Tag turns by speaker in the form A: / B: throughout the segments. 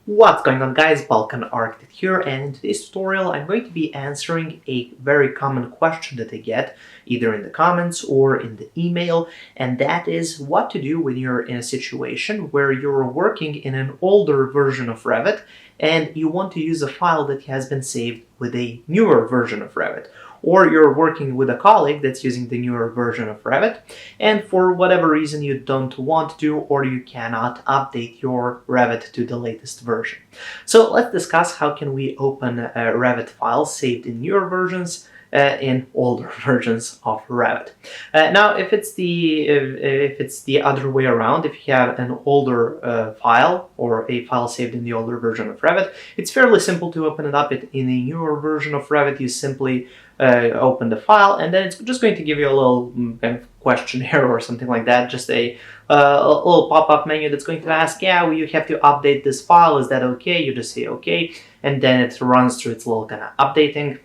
A: What's going on, guys? Balkan Architect here, and in today's tutorial I'm going to be answering a very common question that I get either in the comments or in the email, and that is what to do when you're in a situation where you're working in an older version of Revit and you want to use a file that has been saved with a newer version of Revit. Or you're working with a colleague that's using the newer version of Revit, and for whatever reason you don't want to or you cannot update your Revit to the latest version. So let's discuss how can we open Revit files saved in newer versions in older versions of Revit. Now, if it's the other way around, if you have an older file or a file saved in the older version of Revit, it's fairly simple to open it up. In a newer version of Revit, you simply open the file, and then it's just going to give you a little kind of questionnaire or something like that, just a little pop-up menu that's going to ask, yeah, well, you have to update this file, is that okay? You just say okay, and then it runs through its little kind of updating.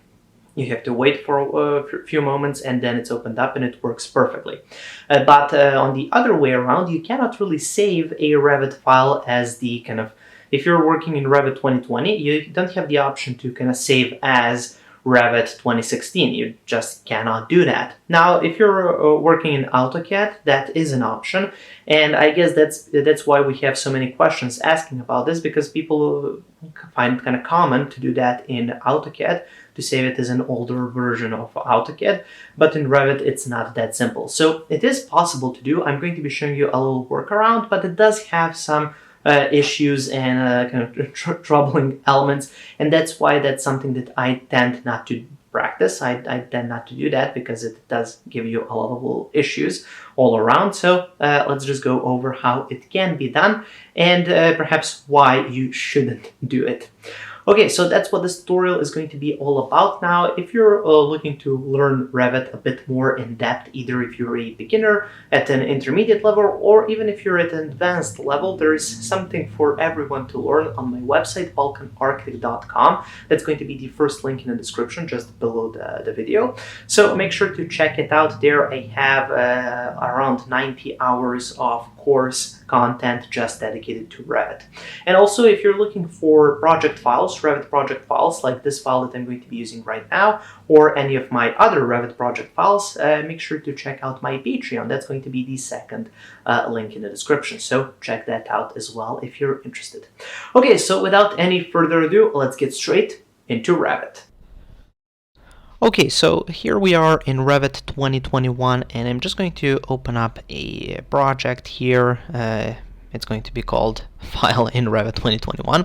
A: You have to wait for a few moments, and then it's opened up and it works perfectly. But on the other way around, you cannot really save a Revit file as the kind of, if you're working in Revit 2020, you don't have the option to kind of save as Revit 2016. You just cannot do that. Now, if you're working in AutoCAD, that is an option, and I guess that's why we have so many questions asking about this, because people find it kind of common to do that in AutoCAD, to save it as an older version of AutoCAD, but in Revit it's not that simple. So it is possible to do. I'm going to be showing you a little workaround, but it does have some issues and kind of troubling elements, and that's why that's something that I tend not to practice. I tend not to do that because it does give you a lot of little issues all around. So let's just go over how it can be done and perhaps why you shouldn't do it. Okay, so that's what this tutorial is going to be all about. Now, if you're looking to learn Revit a bit more in depth, either if you're a beginner at an intermediate level, or even if you're at an advanced level, there is something for everyone to learn on my website, balkanarchitect.com. That's going to be the first link in the description, just below the video. So make sure to check it out. There I have around 90 hours of course content just dedicated to Revit. And also, if you're looking for project files, Revit project files like this file that I'm going to be using right now, or any of my other Revit project files, make sure to check out my Patreon. That's going to be the second link in the description. So check that out as well if you're interested. Okay, so without any further ado, let's get straight into Revit. Okay, so here we are in Revit 2021, and I'm just going to open up a project here. It's going to be called File in Revit 2021.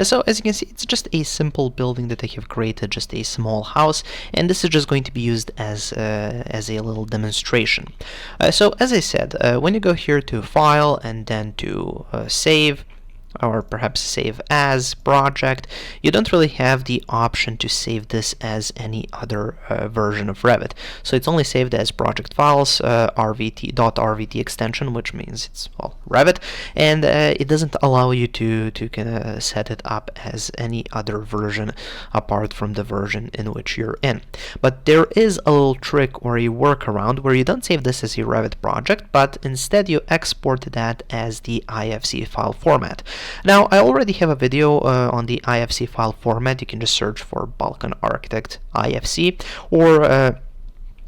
A: So as you can see, it's just a simple building that I have created, just a small house, and this is just going to be used as a little demonstration. So as I said, when you go here to File and then to Save, or perhaps save as project, you don't really have the option to save this as any other version of Revit. So it's only saved as project files, .rvt extension, which means it's all Revit, and it doesn't allow you to kind of set it up as any other version apart from the version in which you're in. But there is a little trick or a workaround where you don't save this as a Revit project, but instead you export that as the IFC file format. Now, I already have a video on the IFC file format. You can just search for Balkan Architect IFC, or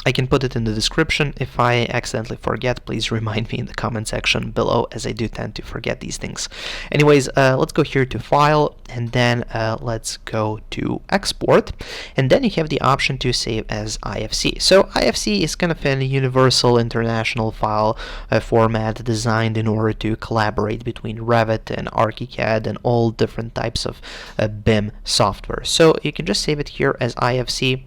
A: I can put it in the description. If I accidentally forget, please remind me in the comment section below, as I do tend to forget these things. Anyways, let's go here to File, and then let's go to Export, and then you have the option to save as IFC. So IFC is kind of a universal international file format designed in order to collaborate between Revit and ArchiCAD and all different types of BIM software. So you can just save it here as IFC.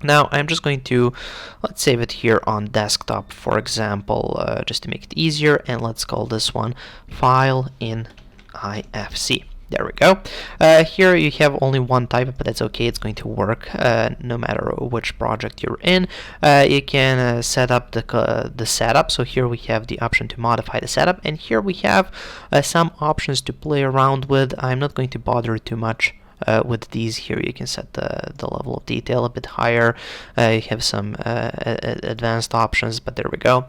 A: Now I'm just going to, let's save it here on desktop, for example, just to make it easier, and let's call this one File in IFC. There we go. Here you have only one type, but that's okay. It's going to work no matter which project you're in. You can set up the setup. So here we have the option to modify the setup, and here we have some options to play around with. I'm not going to bother too much with these here. You can set the level of detail a bit higher. You have some advanced options, but there we go.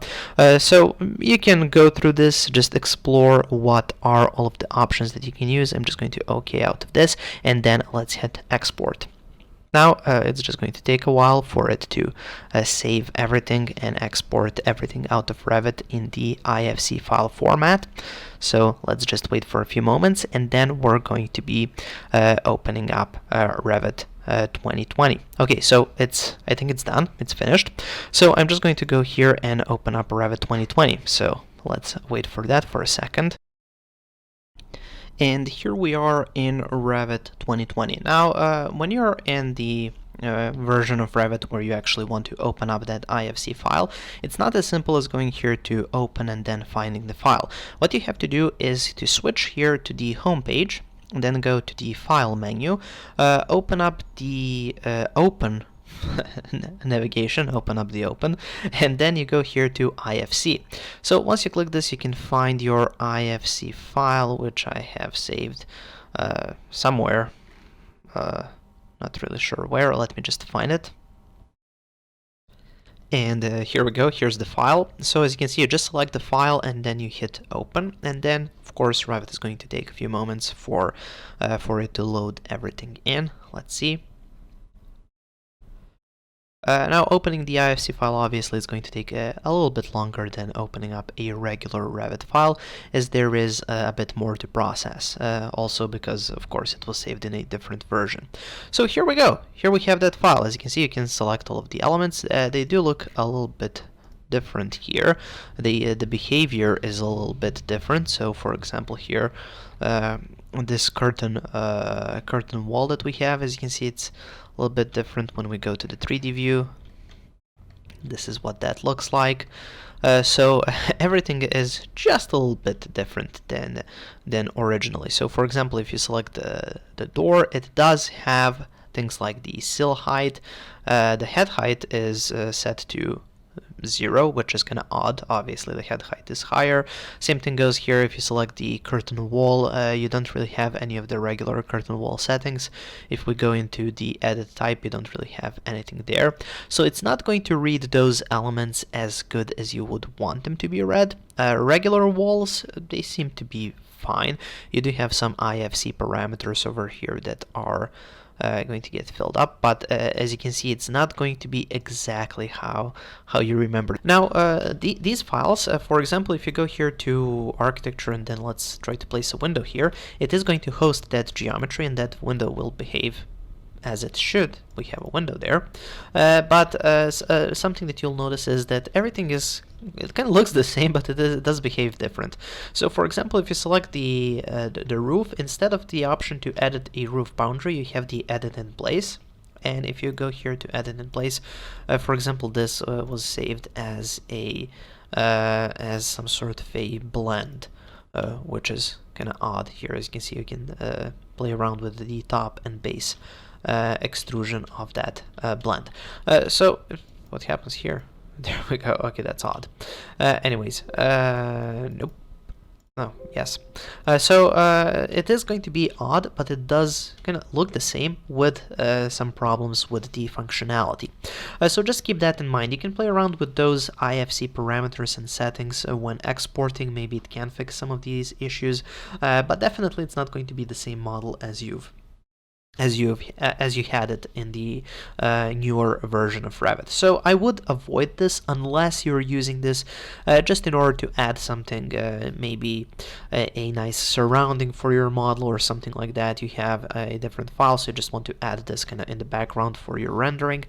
A: So you can go through this, just explore what are all of the options that you can use. I'm just going to OK out of this, and then let's hit export. Now it's just going to take a while for it to save everything and export everything out of Revit in the IFC file format. So let's just wait for a few moments, and then we're going to be opening up Revit 2020. Okay, so I think it's done. It's finished. So I'm just going to go here and open up Revit 2020. So let's wait for that for a second. And here we are in Revit 2020. Now, when you're in the version of Revit where you actually want to open up that IFC file, it's not as simple as going here to open and then finding the file. What you have to do is to switch here to the home page, and then go to the File menu, open up the Open navigation, open up the Open, and then you go here to IFC. So once you click this, you can find your IFC file, which I have saved somewhere. Not really sure where. Let me just find it. And here we go. Here's the file. So as you can see, you just select the file and then you hit open, and then of course Revit is going to take a few moments for it to load everything in. Let's see. Now opening the IFC file obviously is going to take a little bit longer than opening up a regular Revit file, as there is a bit more to process, also because of course it was saved in a different version. So here we go. Here we have that file. As you can see, you can select all of the elements. They do look a little bit different here. The behavior is a little bit different. So for example here, this curtain wall that we have, as you can see, it's a little bit different when we go to the 3D view. This is what that looks like. So everything is just a little bit different than originally. So for example, if you select the door, it does have things like the sill height. The head height is set to 0, which is kind of odd. Obviously the head height is higher. Same thing goes here. If you select the curtain wall, you don't really have any of the regular curtain wall settings. If we go into the edit type, you don't really have anything there. So it's not going to read those elements as good as you would want them to be read. Regular walls, they seem to be fine. You do have some IFC parameters over here that are going to get filled up, but as you can see, it's not going to be exactly how you remember. Now these files, for example, if you go here to architecture and then let's try to place a window here, it is going to host that geometry, and that window will behave as it should. We have a window there, but something that you'll notice is that everything is, it kind of looks the same, but it does behave different. So for example, if you select the roof, instead of the option to edit a roof boundary, you have the edit in place. And if you go here to edit in place, for example, this was saved as as some sort of a blend, which is kind of odd here. As you can see, you can play around with the top and base extrusion of that blend. So what happens here? There we go. Okay, that's odd. Anyways, nope. Oh, yes. So it is going to be odd, but it does kind of look the same with some problems with the functionality. So just keep that in mind. You can play around with those IFC parameters and settings when exporting. Maybe it can fix some of these issues, but definitely it's not going to be the same model as you had it in the newer version of Revit. So I would avoid this unless you're using this just in order to add something, maybe a nice surrounding for your model or something like that. You have a different file, so you just want to add this kind of in the background for your rendering.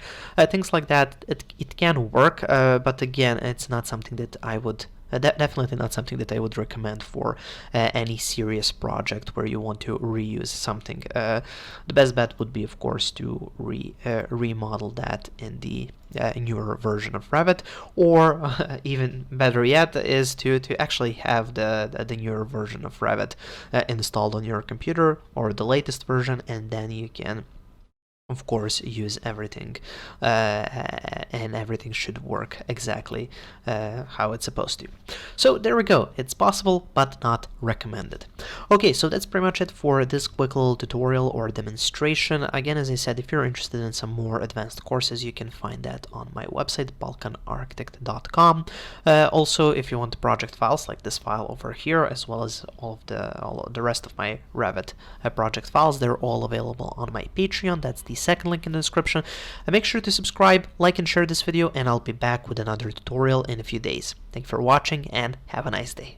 A: Things like that, it can work, but again, it's not something that I would definitely not something that I would recommend for any serious project where you want to reuse something. The best bet would be, of course, to remodel that in the newer version of Revit, or even better yet is to actually have the newer version of Revit installed on your computer, or the latest version, and then you can of course, use everything, and everything should work exactly how it's supposed to. So there we go. It's possible, but not recommended. Okay, so that's pretty much it for this quick little tutorial or demonstration. Again, as I said, if you're interested in some more advanced courses, you can find that on my website, balkanarchitect.com. Also, if you want the project files like this file over here, as well as all of the rest of my Revit project files, they're all available on my Patreon. That's the second link in the description. And make sure to subscribe, like, and share this video, and I'll be back with another tutorial in a few days. Thank you for watching, and have a nice day.